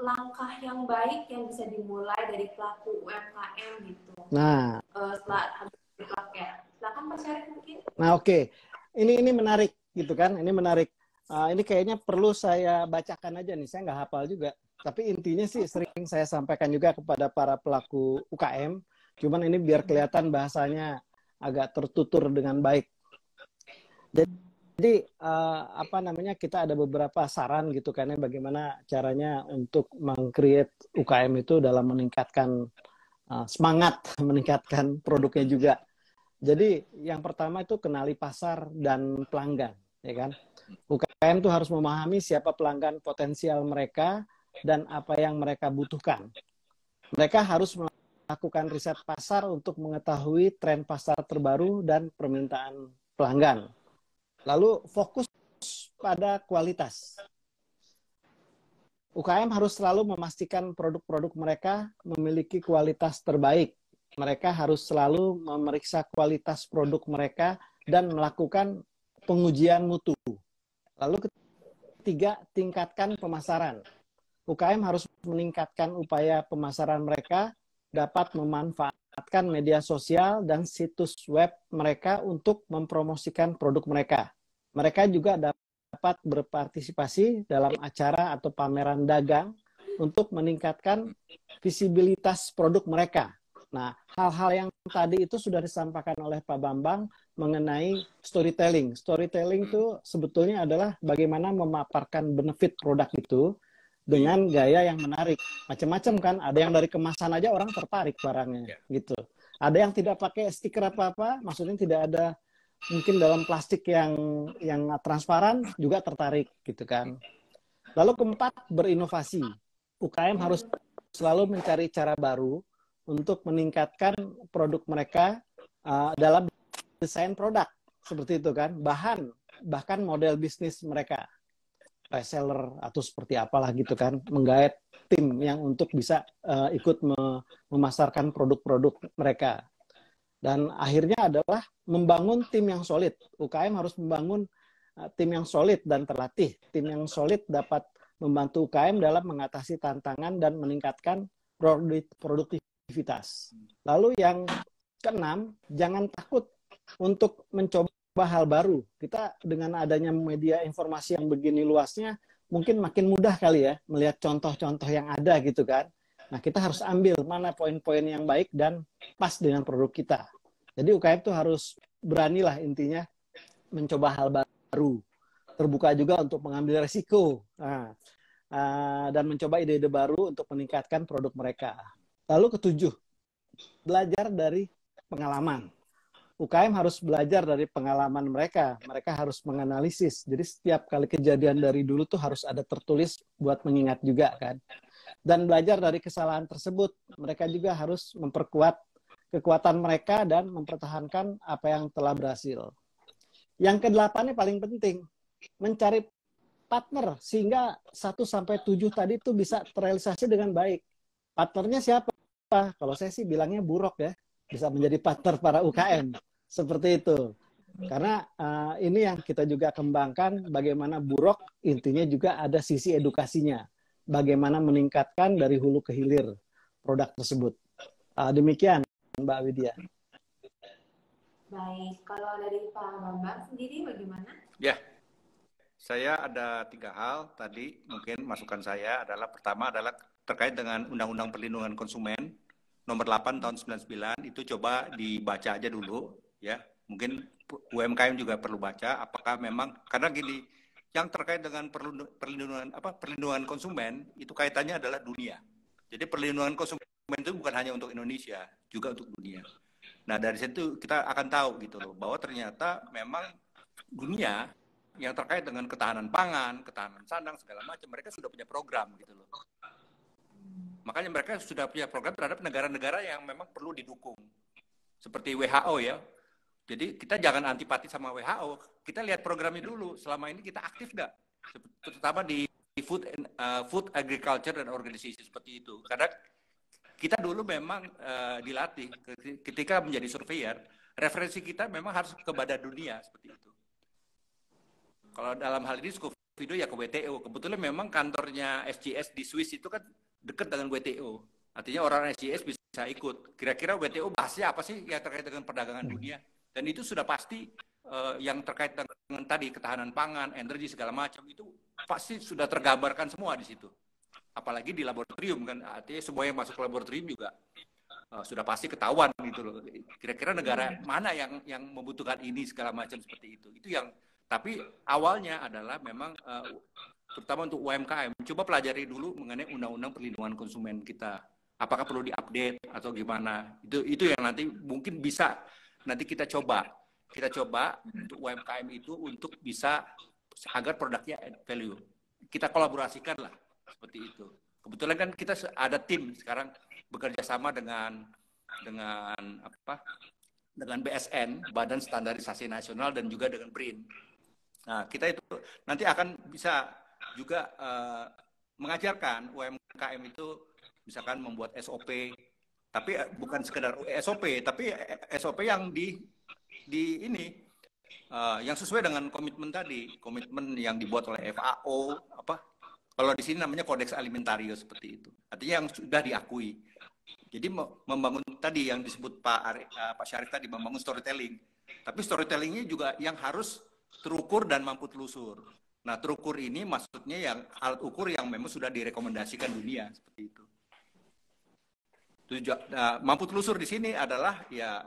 Langkah yang baik yang bisa dimulai dari pelaku UMKM gitu. Nah, setelah ya. Silakan Pak Syarif mungkin. Nah, oke. Ini menarik gitu kan? Ini menarik. Ini kayaknya perlu saya bacakan aja nih. Saya nggak hafal juga. Tapi intinya sih sering saya sampaikan juga kepada para pelaku UKM. Cuman ini biar kelihatan bahasanya agak tertutur dengan baik. Jadi kita ada beberapa saran gitu kan ya, bagaimana caranya untuk meng-create UKM itu dalam meningkatkan semangat, meningkatkan produknya juga. Jadi yang pertama itu kenali pasar dan pelanggan, ya kan? UKM tuh harus memahami siapa pelanggan potensial mereka dan apa yang mereka butuhkan. Mereka harus melakukan riset pasar untuk mengetahui tren pasar terbaru dan permintaan pelanggan. Lalu fokus pada kualitas. UKM harus selalu memastikan produk-produk mereka memiliki kualitas terbaik. Mereka harus selalu memeriksa kualitas produk mereka dan melakukan pengujian mutu. Lalu ketiga, tingkatkan pemasaran. UKM harus meningkatkan upaya pemasaran mereka, dapat memanfaatkan media sosial dan situs web mereka untuk mempromosikan produk mereka. Mereka juga dapat berpartisipasi dalam acara atau pameran dagang untuk meningkatkan visibilitas produk mereka. Nah, hal-hal yang tadi itu sudah disampaikan oleh Pak Bambang mengenai storytelling. Storytelling itu sebetulnya adalah bagaimana memaparkan benefit produk itu dengan gaya yang menarik. Macam-macam kan, ada yang dari kemasan aja orang tertarik barangnya gitu. Ada yang tidak pakai stiker apa-apa, maksudnya tidak ada mungkin dalam plastik yang transparan juga tertarik gitu kan. Lalu keempat, berinovasi. UKM harus selalu mencari cara baru untuk meningkatkan produk mereka dalam desain produk seperti itu kan, bahkan model bisnis mereka, reseller atau seperti apalah gitu kan, menggait tim yang untuk bisa ikut memasarkan produk-produk mereka. Dan akhirnya adalah membangun tim yang solid. UKM harus membangun tim yang solid dan terlatih. Tim yang solid dapat membantu UKM dalam mengatasi tantangan dan meningkatkan produktivitas. Lalu yang keenam, jangan takut untuk mencoba hal baru. Kita dengan adanya media informasi yang begini luasnya, mungkin makin mudah kali ya melihat contoh-contoh yang ada gitu kan. Nah, kita harus ambil mana poin-poin yang baik dan pas dengan produk kita. Jadi UKM itu harus beranilah intinya mencoba hal baru. Terbuka juga untuk mengambil resiko. Dan mencoba ide-ide baru untuk meningkatkan produk mereka. Lalu ketujuh, belajar dari pengalaman. UKM harus belajar dari pengalaman mereka. Mereka harus menganalisis. Jadi setiap kali kejadian dari dulu tuh harus ada tertulis buat mengingat juga kan. Dan belajar dari kesalahan tersebut. Mereka juga harus memperkuat kekuatan mereka dan mempertahankan apa yang telah berhasil. Yang kedelapan ini paling penting. Mencari partner sehingga 1-7 tadi itu bisa terrealisasi dengan baik. Partnernya siapa? Kalau saya sih bilangnya Burok ya. Bisa menjadi partner para UKM. Seperti itu. Karena ini yang kita juga kembangkan, bagaimana Burok intinya juga ada sisi edukasinya. Bagaimana meningkatkan dari hulu ke hilir produk tersebut. Demikian Mbak Widya. Baik, kalau dari Pak Bambang sendiri bagaimana? Ya, saya ada 3 hal tadi. Mungkin masukan saya adalah pertama adalah terkait dengan Undang-Undang Perlindungan Konsumen nomor 8 tahun 99, itu coba dibaca aja dulu ya. Mungkin UMKM juga perlu baca apakah memang, karena gini, yang terkait dengan perlindungan konsumen itu kaitannya adalah dunia. Jadi perlindungan konsumen itu bukan hanya untuk Indonesia, juga untuk dunia. Nah, dari situ kita akan tahu gitu loh bahwa ternyata memang dunia yang terkait dengan ketahanan pangan, ketahanan sandang segala macam, mereka sudah punya program gitu loh. Makanya mereka sudah punya program terhadap negara-negara yang memang perlu didukung. Seperti WHO ya. Jadi kita jangan antipati sama WHO. Kita lihat programnya dulu. Selama ini kita aktif nggak? Terutama di food agriculture dan organisasi seperti itu. Karena kita dulu memang dilatih ketika menjadi surveyor. Referensi kita memang harus ke badan dunia seperti itu. Kalau dalam hal ini Scofido ya ke WTO. Kebetulan memang kantornya SGS di Swiss itu kan dekat dengan WTO. Artinya orang SGS bisa ikut. Kira-kira WTO bahasnya apa sih yang terkait dengan perdagangan dunia? Dan itu sudah pasti yang terkait dengan tadi ketahanan pangan, energi segala macam itu pasti sudah tergambarkan semua di situ. Apalagi di laboratorium kan, artinya semua yang masuk ke laboratorium juga sudah pasti ketahuan gitu loh. Kira-kira negara mana yang membutuhkan ini segala macam seperti itu. Itu yang, tapi awalnya adalah memang terutama untuk UMKM, coba pelajari dulu mengenai Undang-Undang Perlindungan Konsumen kita. Apakah perlu diupdate atau gimana? Itu yang nanti mungkin bisa nanti kita coba untuk UMKM itu untuk bisa agar produknya add value. Kita kolaborasikan lah seperti itu. Kebetulan kan kita ada tim sekarang bekerja sama dengan BSN, Badan Standarisasi Nasional, dan juga dengan BRIN. Nah, kita itu nanti akan bisa juga mengajarkan UMKM itu misalkan membuat SOP, tapi bukan sekedar SOP, tapi SOP yang yang sesuai dengan komitmen tadi, komitmen yang dibuat oleh FAO, kalau di sini namanya Kodeks Alimentarius seperti itu. Artinya yang sudah diakui. Jadi membangun tadi yang disebut Pak Syarif tadi, membangun storytelling. Tapi storytellingnya juga yang harus terukur dan mampu telusur. Nah, terukur ini maksudnya yang alat ukur yang memang sudah direkomendasikan dunia seperti itu. Mampu telusur di sini adalah ya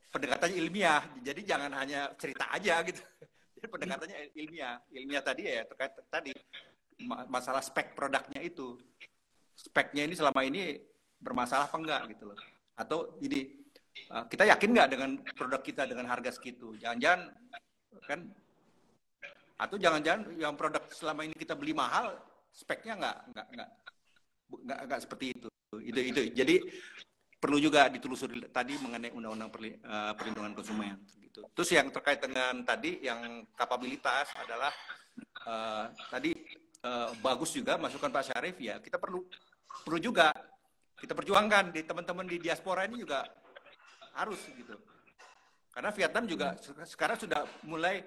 pendekatannya ilmiah. Jadi jangan hanya cerita aja gitu. Jadi pendekatannya ilmiah. Ilmiah tadi ya terkait tadi masalah spek produknya itu. Speknya ini selama ini bermasalah apa enggak gitu loh. Atau jadi kita yakin nggak dengan produk kita dengan harga segitu? Jangan-jangan kan, atau jangan-jangan yang produk selama ini kita beli mahal speknya nggak seperti itu. Itu. Jadi perlu juga ditelusuri tadi mengenai undang-undang perlindungan konsumen. Gitu. Terus yang terkait dengan tadi yang kapabilitas adalah tadi bagus juga masukan Pak Syarif ya. Kita perlu juga kita perjuangkan di teman-teman di diaspora ini juga harus gitu. Karena Vietnam juga sekarang sudah mulai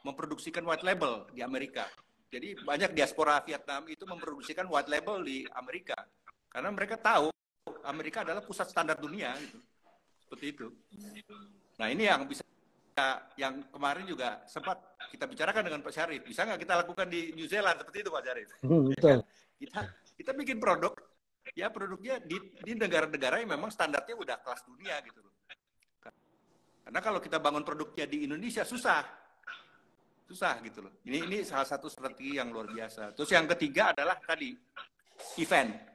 memproduksikan white label di Amerika. Jadi banyak diaspora Vietnam itu memproduksikan white label di Amerika. Karena mereka tahu Amerika adalah pusat standar dunia gitu. Seperti itu. Nah, ini yang bisa yang kemarin juga sempat kita bicarakan dengan Pak Syarif. Bisa nggak kita lakukan di New Zealand seperti itu Pak Syarif? Betul. Kita bikin produk, ya produknya di negara-negara yang memang standarnya udah kelas dunia gitu loh. Karena kalau kita bangun produknya di Indonesia susah gitu loh. Ini salah satu strategi yang luar biasa. Terus yang ketiga adalah tadi event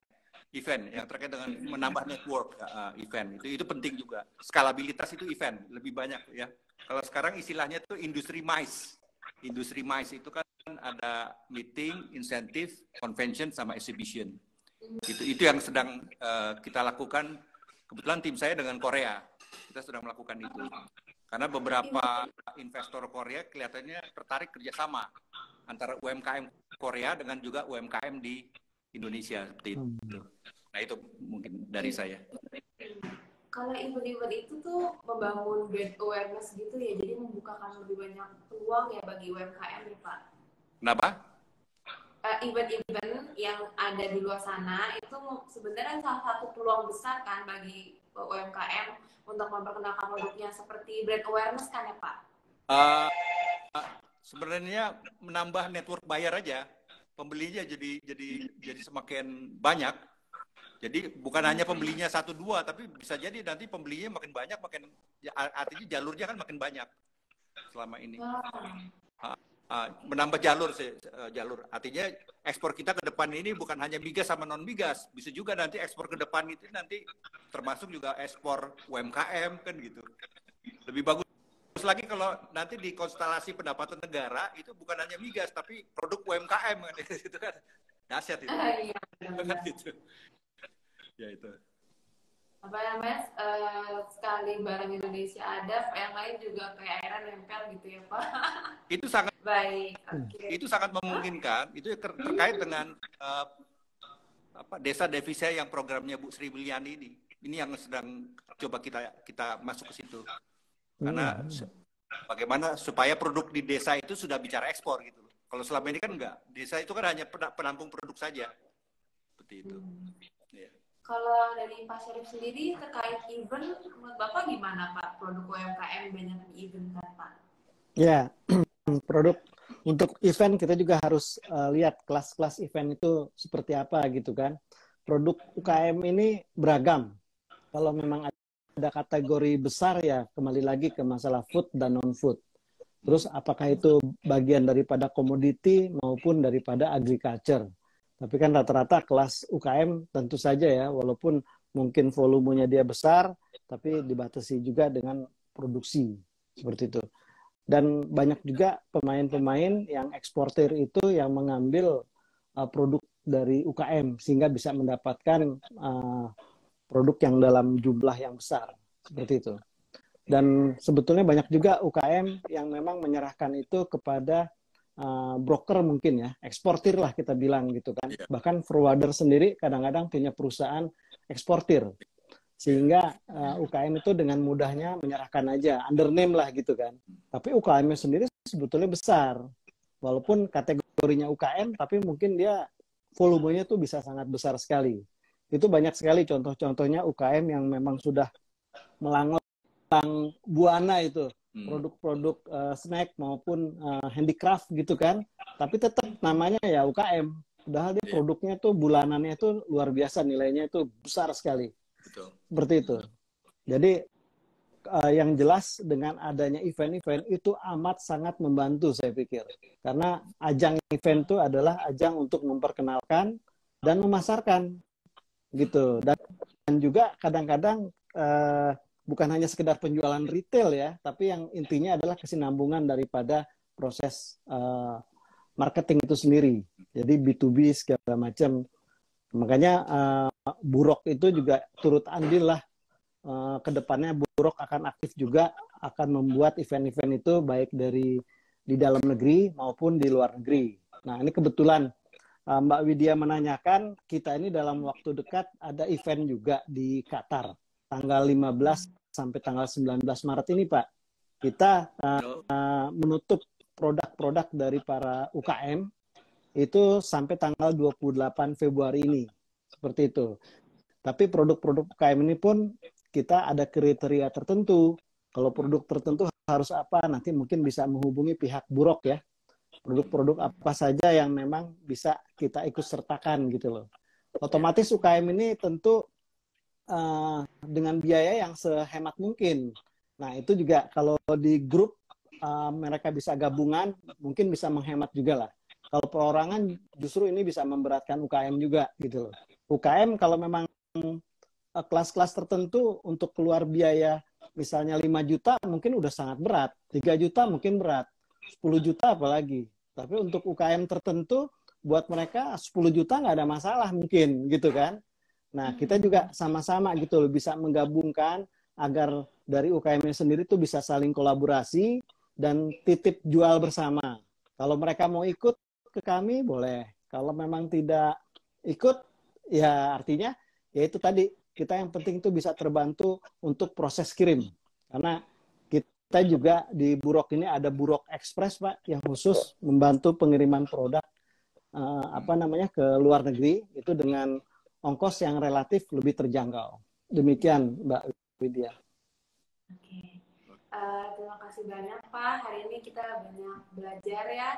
yang terkait dengan menambah network event itu penting juga. Skalabilitas itu event lebih banyak ya. Kalau sekarang istilahnya itu industri MICE. Industri MICE itu kan ada meeting, insentif, convention sama exhibition. Itu yang sedang kita lakukan. Kebetulan tim saya dengan Korea. Kita sedang melakukan itu. Karena beberapa investor Korea kelihatannya tertarik kerjasama antara UMKM Korea dengan juga UMKM di Indonesia seperti itu. Nah, itu mungkin dari saya. Kalau event-event itu tuh membangun brand awareness gitu ya, jadi membukakan lebih banyak peluang ya bagi UMKM nih Pak. Kenapa? Event-event yang ada di luar sana itu sebenarnya salah satu peluang besar kan bagi UMKM untuk memperkenalkan produknya, seperti brand awareness kan ya Pak? Sebenarnya menambah network buyer aja, pembelinya jadi semakin banyak. Jadi bukan hanya pembelinya 1-2, tapi bisa jadi nanti pembelinya makin banyak, artinya jalurnya kan makin banyak selama ini. Menambah jalur, artinya ekspor kita ke depan ini bukan hanya migas sama non migas, bisa juga nanti ekspor ke depan itu nanti termasuk juga ekspor UMKM kan gitu. Lebih bagus lagi kalau nanti di konstelasi pendapatan negara itu bukan hanya migas tapi produk UMKM kan itu kan dahsyat itu. Gitu. Ya itu. Apa namanya, sekali barang Indonesia ada, yang lain juga kayak airan nempel gitu ya Pak. Itu sangat baik. Okay. Itu sangat memungkinkan. Itu terkait dengan desa devisa yang programnya Bu Sri Mulyani ini. Ini yang sedang coba kita masuk ke situ. Karena bagaimana supaya produk di desa itu sudah bicara ekspor gitu. Kalau selama ini kan enggak. Desa itu kan hanya penampung produk saja. Seperti itu. Ya. Kalau dari Pak Syarif sendiri terkait event, menurut Bapak gimana Pak? Produk UMKM banyak di event kan Pak? Ya, produk untuk event kita juga harus lihat kelas-kelas event itu seperti apa gitu kan. Produk UKM ini beragam. Kalau memang ada kategori besar ya kembali lagi ke masalah food dan non-food. Terus apakah itu bagian daripada komoditi maupun daripada agriculture. Tapi kan rata-rata kelas UKM tentu saja ya, walaupun mungkin volumenya dia besar, tapi dibatasi juga dengan produksi seperti itu. Dan banyak juga pemain-pemain yang eksportir itu yang mengambil produk dari UKM sehingga bisa mendapatkan produk yang dalam jumlah yang besar seperti itu. Dan sebetulnya banyak juga UKM yang memang menyerahkan itu kepada broker mungkin ya, eksportir lah kita bilang gitu kan. Bahkan forwarder sendiri kadang-kadang punya perusahaan eksportir. Sehingga UKM itu dengan mudahnya menyerahkan aja, under name lah gitu kan. Tapi UKM-nya sendiri sebetulnya besar. Walaupun kategorinya UKM, tapi mungkin dia volumenya tuh bisa sangat besar sekali. Itu banyak sekali contoh-contohnya UKM yang memang sudah melanglang buana itu. Produk-produk snack maupun handicraft gitu kan. Tapi tetap namanya ya UKM. Padahal dia produknya tuh bulanannya itu luar biasa, nilainya itu besar sekali. Betul. Seperti itu. Jadi yang jelas dengan adanya event-event itu amat sangat membantu saya pikir. Karena ajang event itu adalah ajang untuk memperkenalkan dan memasarkan gitu. Dan juga kadang-kadang bukan hanya sekedar penjualan retail ya, tapi yang intinya adalah kesinambungan daripada proses marketing itu sendiri. Jadi B2B segala macam. Makanya Burok itu juga turut andil lah ke depannya. Burok akan aktif juga, akan membuat event-event itu baik dari di dalam negeri maupun di luar negeri. Nah ini kebetulan Mbak Widya menanyakan, kita ini dalam waktu dekat ada event juga di Qatar tanggal 15 sampai tanggal 19 Maret ini Pak. Kita menutup produk-produk dari para UKM itu sampai tanggal 28 Februari ini. Seperti itu. Tapi produk-produk UKM ini pun kita ada kriteria tertentu. Kalau produk tertentu harus apa, nanti mungkin bisa menghubungi pihak Burok ya. Produk-produk apa saja yang memang bisa kita ikut sertakan gitu loh. Otomatis UKM ini tentu dengan biaya yang sehemat mungkin. Nah itu juga kalau di grup mereka bisa gabungan, mungkin bisa menghemat juga lah. Kalau perorangan justru ini bisa memberatkan UKM juga gitu loh. UKM kalau memang kelas-kelas tertentu untuk keluar biaya misalnya 5 juta mungkin udah sangat berat, 3 juta mungkin berat, 10 juta apalagi. Tapi untuk UKM tertentu buat mereka 10 juta nggak ada masalah mungkin gitu kan. Nah kita juga sama-sama gitu loh bisa menggabungkan agar dari UKM-nya sendiri tuh bisa saling kolaborasi dan titip jual bersama. Kalau mereka mau ikut ke kami boleh. Kalau memang tidak ikut, ya artinya ya itu tadi kita yang penting itu bisa terbantu untuk proses kirim. Karena kita juga di Burok ini ada Burok Express Pak yang khusus membantu pengiriman produk ke luar negeri itu dengan ongkos yang relatif lebih terjangkau. Demikian Mbak Widya. Oke. Terima kasih banyak Pak. Hari ini kita banyak belajar ya.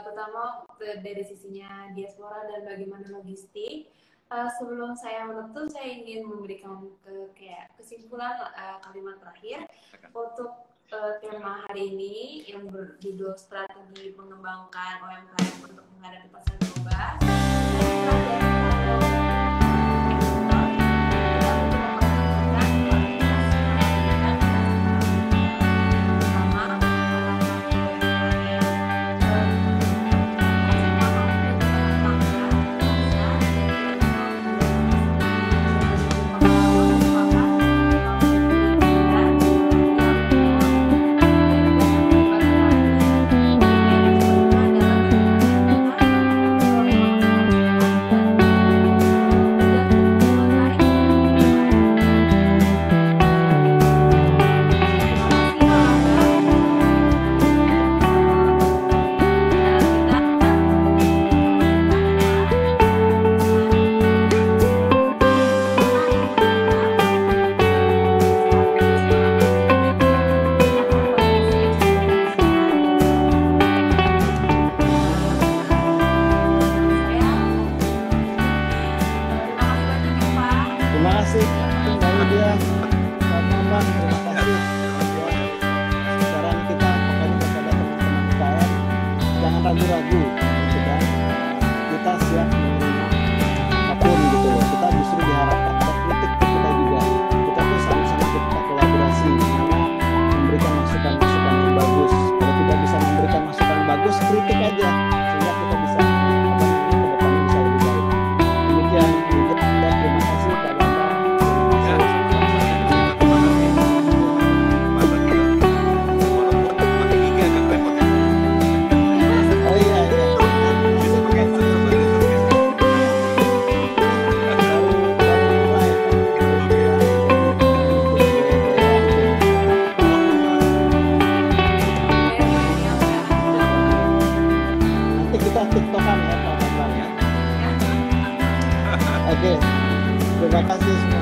Terutama dari sisinya diaspora dan bagaimana logistik. Sebelum saya menutup, saya ingin memberikan kesimpulan kalimat terakhir untuk tema hari ini yang berjudul strategi mengembangkan UMKM untuk menghadapi pasar global. Oke. Terima kasih semua.